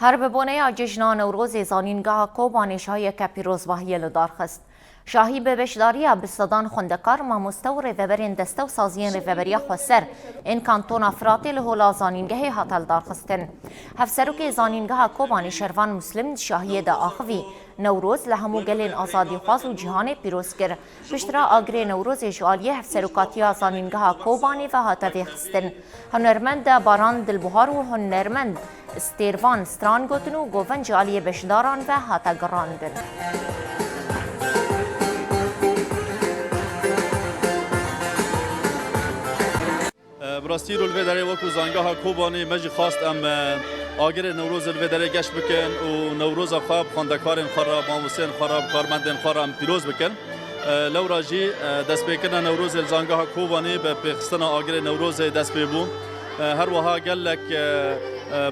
هر ببونه جشن نوروز زانینگاه کوبانش‌های که پیروز واهی لدارخست. شاهی به بشداری بستدان خندکار ما مستور ریوبرین دسته و سازین ریوبری خسر این کانتون افراطی لهولا زانینگاه هاتل دارخستن. هفسروک زانینگاه کوبانی شروان مسلم شاهی دا آخوی نوروز لهمو گلین آزادی خواز و جهان پیروز کرد. پشترا آگری نوروز جوالی هفسروکاتی زانینگاه کوبانی و هاتوی خستن. هنرمند باران دلبهار و هنرمند استیروان ستران گوتن و گوون جوالی بشداران و هاتا گراندن. براستی رو الویداره وکو زانگاه کوبانی مجی خواست ام آگر نوروز الویداره گشت بکن و نوروز خواب خواندکارن خراب ماموسین خراب کارمندن خراب پیروز بکن لورا جی دست بکنن نوروز زانگاه کوبانی به پخستن آگر نوروز دست ببون هر وها گلک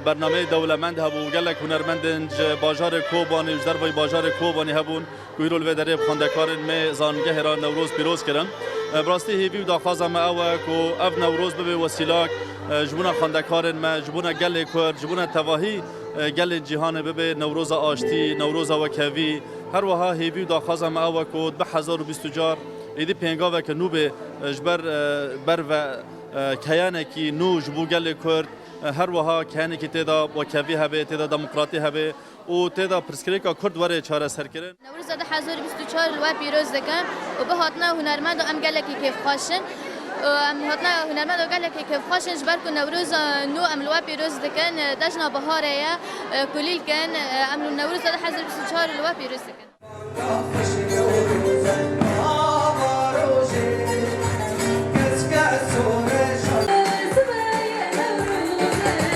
برنامه دولمند هبون گلک هنرمندن باجار کوبانی و در باجار کوبانی هبون کویرو الویداره خواندکارن می زانگاه را نوروز پیروز کردن براستی هیوی داخوازم او کو اف نوروز به وسیله جبونا خواندکارن ما جبونا گل کرد جبونا تواهی گل جهان به نوروز آشتی نوروز وکوی هر وها هیوی داخوازم او کو به 1024 ایدی پنگا و که نو به جبر بر و کیانه کی نو جبو گل کرد هر وها کیانه کی تدا وکوی هبه تدا دموکراتی هبه و تدا پرسکریکا کرد وره چاره سر کردن نوروز 1024 و پیروز دکن و به هاتنا هنرمند و ام گلکی کیف خاشن ام هاتنا هنرمند و گلکی کیف خاشن جبر کو نوروز نو ام لوا پیروز دکن دجنا بهاره کلیل کن ام نوروز 1024 لوا پیروز دکن